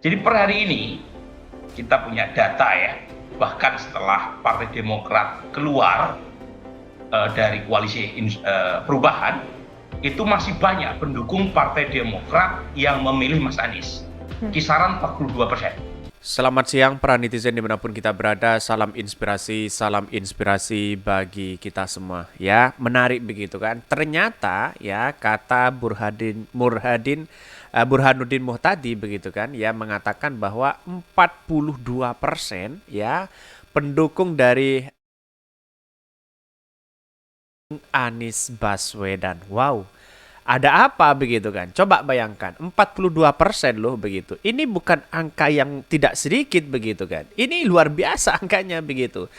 Jadi per hari ini kita punya data ya, bahkan setelah Partai Demokrat keluar dari koalisi perubahan, itu masih banyak pendukung Partai Demokrat yang memilih Mas Anies, kisaran 42%. Selamat siang para netizen dimanapun kita berada, salam inspirasi bagi kita semua. Ya, menarik begitu kan. Ternyata ya kata Burhanuddin Muhtadi begitu kan, ya mengatakan bahwa 42% ya pendukung dari Anies Baswedan. Wow. Ada apa begitu kan? Coba bayangkan, 42% loh begitu. Ini bukan angka yang tidak sedikit begitu kan. Ini luar biasa angkanya begitu.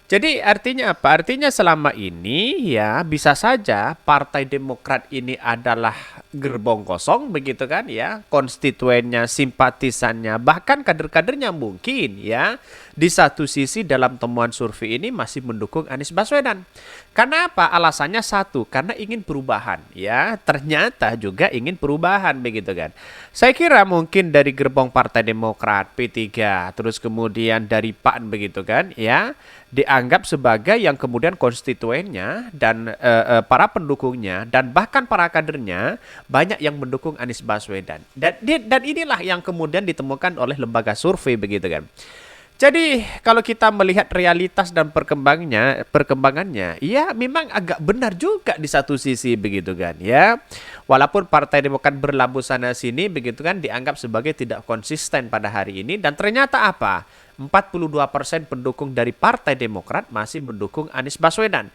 Jadi artinya apa? Artinya selama ini ya bisa saja Partai Demokrat ini adalah gerbong kosong begitu kan ya. Konstituennya, simpatisannya, bahkan kader-kadernya mungkin ya di satu sisi dalam temuan survei ini masih mendukung Anies Baswedan. Karena apa? Alasannya satu, karena ingin perubahan ya. Ternyata juga ingin perubahan begitu kan. Saya kira mungkin dari gerbong Partai Demokrat, P3, terus kemudian dari PAN begitu kan ya, dianggap sebagai yang kemudian konstituennya dan para pendukungnya dan bahkan para kadernya banyak yang mendukung Anies Baswedan. Dan inilah yang kemudian ditemukan oleh lembaga survei begitu kan. Jadi kalau kita melihat realitas dan perkembangannya, ya memang agak benar juga di satu sisi begitu kan ya. Walaupun Partai Demokrat berlabuh sana sini begitu kan dianggap sebagai tidak konsisten pada hari ini, dan ternyata apa? 42% pendukung dari Partai Demokrat masih mendukung Anies Baswedan.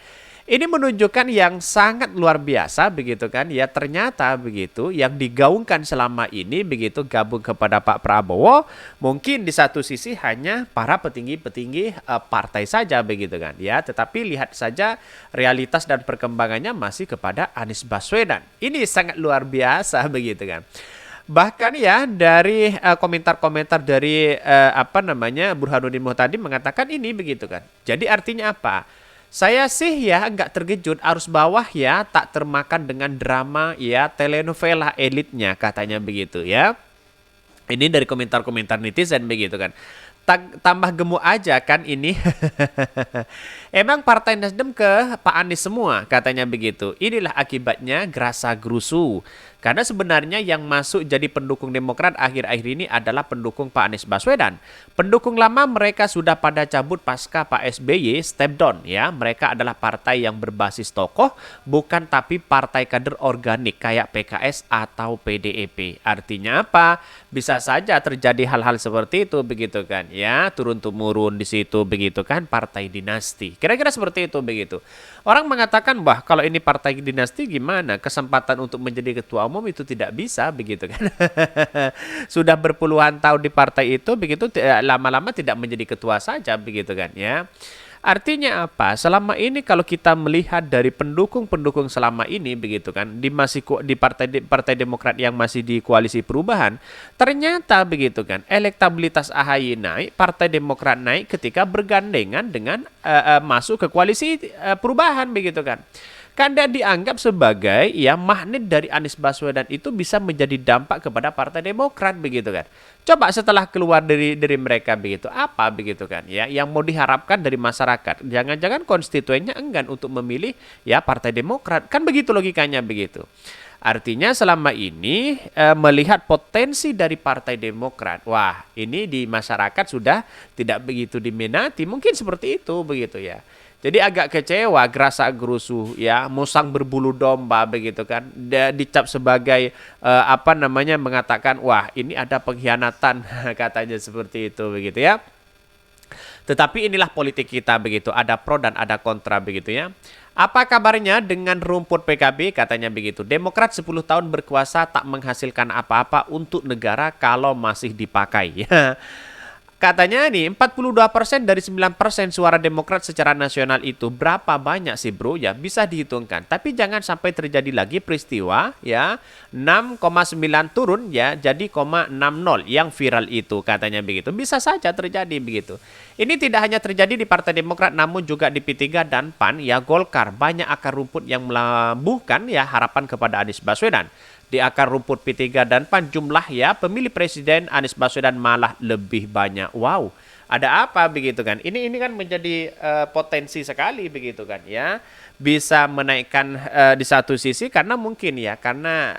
Ini menunjukkan yang sangat luar biasa begitu kan ya, ternyata begitu yang digaungkan selama ini begitu gabung kepada Pak Prabowo mungkin di satu sisi hanya para petinggi-petinggi partai saja begitu kan ya, tetapi lihat saja realitas dan perkembangannya masih kepada Anies Baswedan. Ini sangat luar biasa begitu kan. Bahkan ya dari komentar-komentar dari Burhanuddin Muhtadi mengatakan ini begitu kan. Jadi artinya apa? Saya sih ya nggak terkejut, arus bawah ya tak termakan dengan drama ya telenovela elitnya katanya begitu ya. Ini dari komentar-komentar netizen begitu kan. Tambah gemuk aja kan ini. Emang Partai Nasdem ke Pak Anies semua katanya begitu. Inilah akibatnya gerasa gerusu. Karena sebenarnya yang masuk jadi pendukung Demokrat akhir-akhir ini adalah pendukung Pak Anies Baswedan. Pendukung lama mereka sudah pada cabut pasca Pak SBY step down ya. Mereka adalah partai yang berbasis tokoh, bukan tapi partai kader organik kayak PKS atau PDIP. Artinya apa? Bisa saja terjadi hal-hal seperti itu begitu kan ya, turun-temurun di situ begitu kan, partai dinasti. Kira-kira seperti itu begitu. Orang mengatakan, "Wah, kalau ini partai dinasti gimana? Kesempatan untuk menjadi ketua umum itu tidak bisa begitu kan." Sudah berpuluhan tahun di partai itu begitu, lama-lama tidak menjadi ketua saja begitu kan ya. Artinya apa? Selama ini kalau kita melihat dari pendukung-pendukung selama ini begitu kan di Partai Demokrat yang masih di koalisi perubahan, ternyata begitu kan elektabilitas AHY naik, Partai Demokrat naik ketika bergandengan dengan masuk ke koalisi perubahan begitu kan. Karena dianggap sebagai ya magnet dari Anies Baswedan itu bisa menjadi dampak kepada Partai Demokrat begitu kan. Coba setelah keluar dari mereka begitu, apa begitu kan ya yang mau diharapkan dari masyarakat? Jangan-jangan konstituennya enggan untuk memilih ya Partai Demokrat. Kan begitu logikanya begitu. Artinya selama ini melihat potensi dari Partai Demokrat, wah ini di masyarakat sudah tidak begitu diminati, mungkin seperti itu begitu ya. Jadi agak kecewa, gerasa gerusu ya, musang berbulu domba begitu kan. Dicap sebagai mengatakan wah ini ada pengkhianatan katanya seperti itu begitu ya. Tetapi inilah politik kita begitu, ada pro dan ada kontra begitu ya. Apa kabarnya dengan rumput PKB? Katanya begitu. Demokrat 10 tahun berkuasa tak menghasilkan apa-apa untuk negara kalau masih dipakai. Katanya nih 42% dari 9% suara Demokrat secara nasional itu berapa banyak sih bro ya, bisa dihitungkan. Tapi jangan sampai terjadi lagi peristiwa ya 6,9 turun ya jadi 0,60 yang viral itu katanya begitu. Bisa saja terjadi begitu. Ini tidak hanya terjadi di Partai Demokrat namun juga di P3 dan PAN ya, Golkar banyak akar rumput yang melabuhkan ya harapan kepada Anies Baswedan. di akar rumput P3 dan PAN jumlah ya pemilih presiden Anies Baswedan malah lebih banyak. Wow, ada apa begitu kan? Ini kan menjadi potensi sekali begitu kan ya. Bisa menaikkan di satu sisi karena mungkin ya karena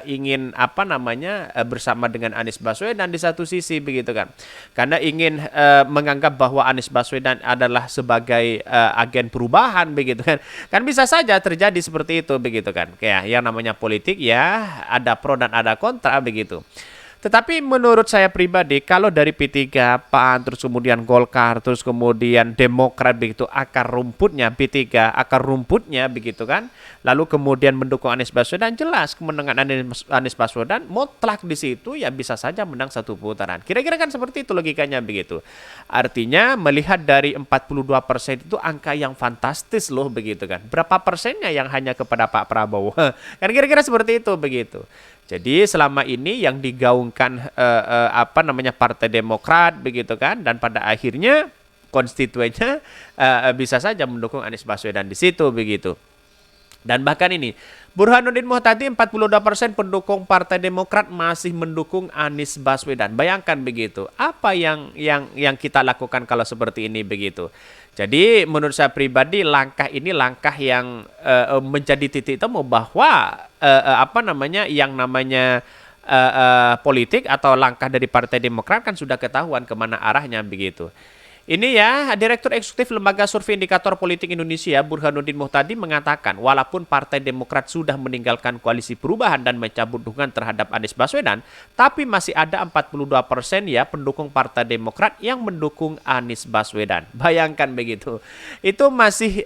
ingin apa namanya bersama dengan Anies Baswedan di satu sisi begitu kan. Karena ingin menganggap bahwa Anies Baswedan adalah sebagai agen perubahan begitu kan. Kan bisa saja terjadi seperti itu begitu kan. Kayak yang namanya politik ya ada pro dan ada kontra begitu. Tetapi menurut saya pribadi, kalau dari P3, PAN, terus kemudian Golkar, terus kemudian Demokrat begitu, akar rumputnya P3, akar rumputnya begitu kan, lalu kemudian mendukung Anies Baswedan, jelas kemenangan Anies Baswedan mutlak di situ ya bisa saja menang satu putaran. Kira-kira kan seperti itu logikanya begitu. Artinya melihat dari 42% itu angka yang fantastis loh begitu kan. Berapa persennya yang hanya kepada Pak Prabowo? Kan kira-kira seperti itu begitu. Jadi selama ini yang digaungkan apa namanya Partai Demokrat begitu kan dan pada akhirnya konstituennya bisa saja mendukung Anies Baswedan di situ begitu. Dan bahkan ini Burhanuddin Muhtadi 42% pendukung Partai Demokrat masih mendukung Anies Baswedan. Bayangkan begitu. Apa yang kita lakukan kalau seperti ini begitu. Jadi menurut saya pribadi langkah ini langkah yang menjadi titik temu bahwa apa namanya yang namanya politik atau langkah dari Partai Demokrat kan sudah ketahuan kemana arahnya begitu. Ini ya, Direktur Eksekutif Lembaga Survei Indikator Politik Indonesia, Burhanuddin Muhtadi mengatakan, walaupun Partai Demokrat sudah meninggalkan koalisi perubahan dan mencabut dukungan terhadap Anies Baswedan, tapi masih ada 42% ya pendukung Partai Demokrat yang mendukung Anies Baswedan. Bayangkan begitu. Itu masih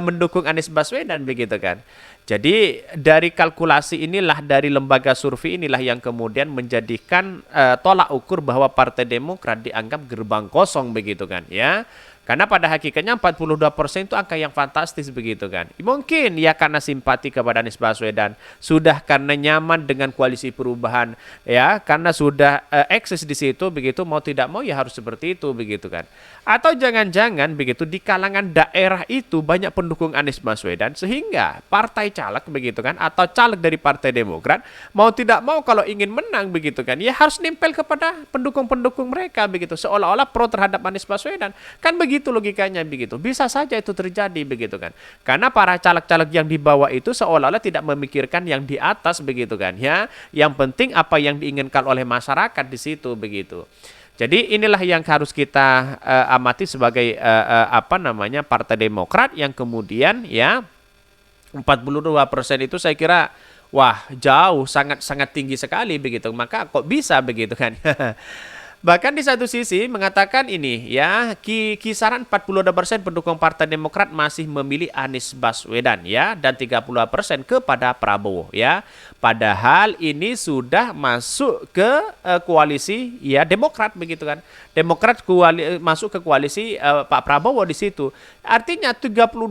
mendukung Anies Baswedan begitu kan. Jadi dari kalkulasi inilah, dari lembaga survei inilah yang kemudian menjadikan tolak ukur bahwa Partai Demokrat dianggap gerbang kosong begitu kan ya. Karena pada hakikatnya 42% itu angka yang fantastis begitu kan. Mungkin ya karena simpati kepada Anies Baswedan, sudah karena nyaman dengan koalisi perubahan ya, karena sudah eksis di situ begitu, mau tidak mau ya harus seperti itu begitu kan. Atau jangan-jangan begitu di kalangan daerah itu banyak pendukung Anies Baswedan sehingga partai caleg begitu kan atau caleg dari Partai Demokrat mau tidak mau kalau ingin menang begitu kan ya harus nempel kepada pendukung-pendukung mereka begitu seolah-olah pro terhadap Anies Baswedan. Kan begitu logikanya begitu. Bisa saja itu terjadi begitu kan. Karena para caleg-caleg yang di bawah itu seolah-olah tidak memikirkan yang di atas begitu kan ya. Yang penting apa yang diinginkan oleh masyarakat di situ begitu. Jadi inilah yang harus kita amati sebagai apa namanya Partai Demokrat yang kemudian ya 42% itu saya kira wah jauh sangat tinggi sekali begitu. Maka kok bisa begitu kan? Bahkan di satu sisi mengatakan ini ya kisaran 42% pendukung Partai Demokrat masih memilih Anies Baswedan ya dan 30% kepada Prabowo ya. Padahal ini sudah masuk ke koalisi ya Demokrat begitu kan. Demokrat masuk ke koalisi Pak Prabowo di situ. Artinya 32%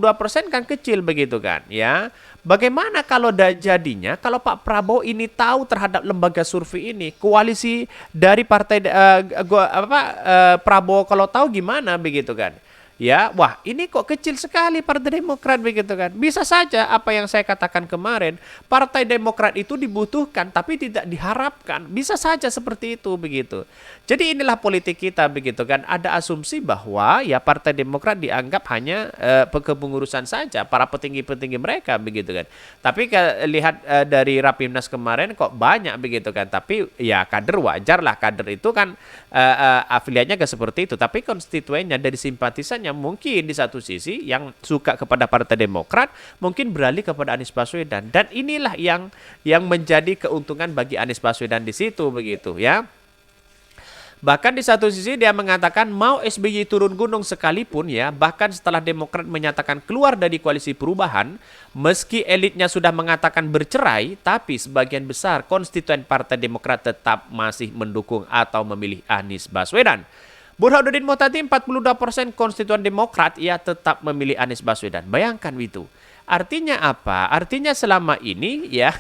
kan kecil begitu kan ya. Bagaimana kalau jadinya kalau Pak Prabowo ini tahu terhadap lembaga survei ini, koalisi dari partai Prabowo kalau tahu gimana begitu kan? Ya, wah ini kok kecil sekali Partai Demokrat begitu kan. Bisa saja apa yang saya katakan kemarin, Partai Demokrat itu dibutuhkan tapi tidak diharapkan. Bisa saja seperti itu begitu. Jadi inilah politik kita begitu kan. Ada asumsi bahwa ya Partai Demokrat dianggap hanya kepengurusan saja para petinggi-petinggi mereka begitu kan. Tapi lihat dari Rapimnas kemarin kok banyak begitu kan. Tapi ya kader wajar lah, kader itu kan afiliatnya ke seperti itu. Tapi konstituennya dari simpatisannya mungkin di satu sisi yang suka kepada Partai Demokrat mungkin beralih kepada Anies Baswedan dan inilah yang menjadi keuntungan bagi Anies Baswedan di situ begitu ya. Bahkan di satu sisi dia mengatakan mau SBY turun gunung sekalipun ya, bahkan setelah Demokrat menyatakan keluar dari koalisi perubahan, meski elitnya sudah mengatakan bercerai, tapi sebagian besar konstituen Partai Demokrat tetap masih mendukung atau memilih Anies Baswedan. Burhanuddin Muhtadi 42% konstituen Demokrat ia tetap memilih Anies Baswedan. Bayangkan itu. Artinya apa? Artinya selama ini ya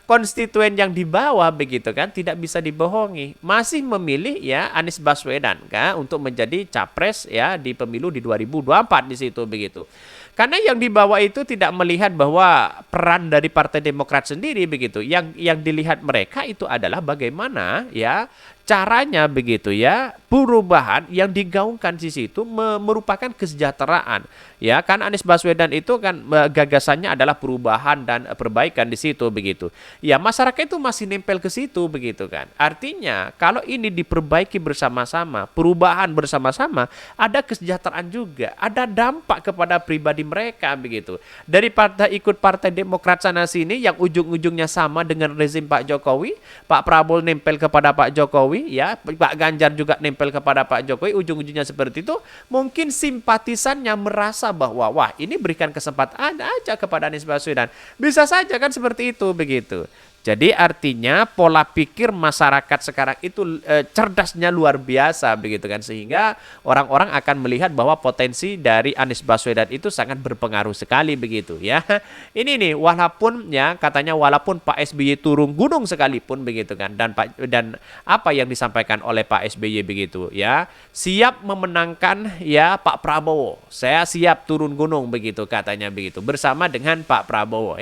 konstituen yang di bawah begitu kan tidak bisa dibohongi. Masih memilih ya Anies Baswedan kan untuk menjadi capres ya di pemilu di 2024 di situ begitu. Karena yang dibawa itu tidak melihat bahwa peran dari Partai Demokrat sendiri begitu. Yang dilihat mereka itu adalah bagaimana ya caranya begitu ya, perubahan yang digaungkan di situ merupakan kesejahteraan. Ya, kan Anies Baswedan itu kan gagasannya adalah perubahan dan perbaikan di situ begitu. Ya, masyarakat itu masih nempel ke situ begitu kan. Artinya, kalau ini diperbaiki bersama-sama, perubahan bersama-sama, ada kesejahteraan juga, ada dampak kepada pribadi mereka begitu. Daripada ikut Partai Demokrat sana sini yang ujung-ujungnya sama dengan rezim Pak Jokowi, Pak Prabowo nempel kepada Pak Jokowi, ya, Pak Ganjar juga nempel kepada Pak Jokowi, ujung-ujungnya seperti itu, mungkin simpatisannya merasa bahwa wah, ini berikan kesempatan aja kepada Anies Baswedan. Bisa saja kan seperti itu begitu. Jadi artinya pola pikir masyarakat sekarang itu cerdasnya luar biasa begitu kan, sehingga orang-orang akan melihat bahwa potensi dari Anies Baswedan itu sangat berpengaruh sekali begitu ya. Ini nih walaupun ya katanya walaupun Pak SBY turun gunung sekalipun begitu kan, dan apa yang disampaikan oleh Pak SBY begitu ya, siap memenangkan ya Pak Prabowo. Saya siap turun gunung begitu katanya begitu bersama dengan Pak Prabowo.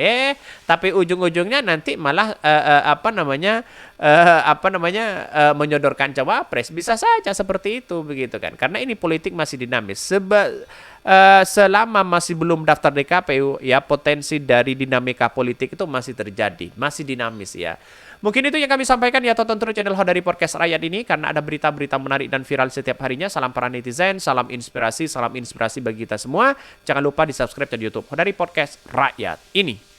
Tapi ujung-ujungnya nanti malah menyodorkan cawapres. Bisa saja seperti itu begitu kan, karena ini politik masih dinamis. Selama masih belum daftar di KPU ya, potensi dari dinamika politik itu masih terjadi, masih dinamis ya. Mungkin itu yang kami sampaikan ya, tonton terus channel Hodari Podcast Rakyat ini karena ada berita-berita menarik dan viral setiap harinya. Salam para netizen, salam inspirasi bagi kita semua. Jangan lupa di subscribe di YouTube Hodari Podcast Rakyat ini.